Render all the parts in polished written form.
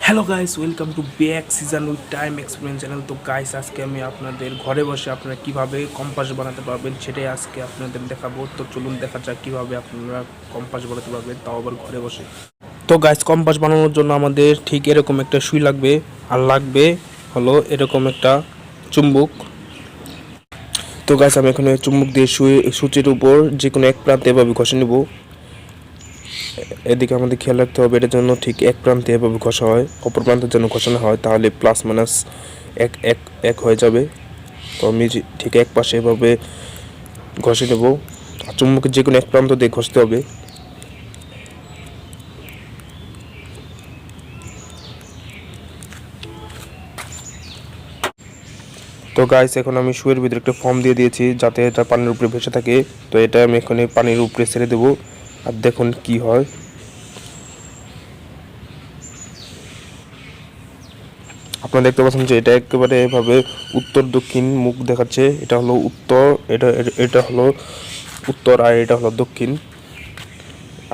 Hello guys, welcome to back season with time experience channel. তো guys, আজকে আমি আপনাদের ঘরে বসে আপনারা কীভাবে কম্পাস বানাতে পারবেন সেটাই আজকে আপনাদের দেখাবো। তো চলুন দেখা যাক কীভাবে আপনারা কম্পাস বানাতে পারবেন, তাও আবার ঘরে বসে। তো গাইস, কম্পাস বানানোর জন্য আমাদের ঠিক এরকম একটা সুই লাগবে, আর লাগবে হলো এরকম একটা চুম্বক। তো গাইস, আমি এখানে চুম্বক দিয়ে সূচির উপর যে কোনো এক প্রান্তে এভাবে ঘষে নেব। এদিকে আমাদের খেয়াল রাখতে হবে, এটার জন্য ঠিক এক প্রান্তে এভাবে ঘষা হয়, অপর প্রান্তের জন্য ঘষানো হয়, তাহলে প্লাস মাইনাস এক এক এক হয়ে যাবে। তো আমি ঠিক এক পাশে এভাবে ঘষে নেব, আর চুম্বকের যে কোনো এক প্রান্ত দিয়ে ঘষতে হবে। তো গাইস, এখন আমি শুয়ের ভিতরে একটা ফর্ম দিয়ে দিয়েছি যাতে এটা পানির উপরে ভেসে থাকে। তো এটা আমি এখানে পানির উপরে ছেড়ে দেবো, আর দেখুন কি হয়। আপনারা দেখতে পাচ্ছেন যে এটা একেবারে এভাবে উত্তর দক্ষিণ মুখ দেখাচ্ছে। এটা হলো উত্তর, এটা হলো উত্তর, আর এটা হলো দক্ষিণ।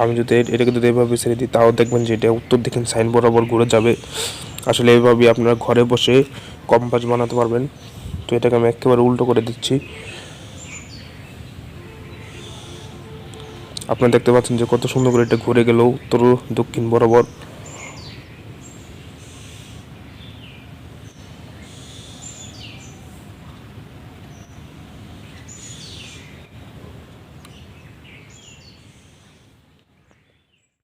আমি যদি এটাকে যদি এভাবে ছেড়ে দিই, তাও দেখবেন যে এটা উত্তর দক্ষিণ সাইন বরাবর ঘুরে যাবে। আসলে এইভাবেই আপনারা ঘরে বসে কম্পাস বানাতে পারবেন। তো এটাকে আমি একেবারে উল্টো করে দিচ্ছি। আপনারা দেখতে পাচ্ছেন যে কত সুন্দর করে এটা ঘুরে গেল উত্তর দক্ষিণ বরাবর।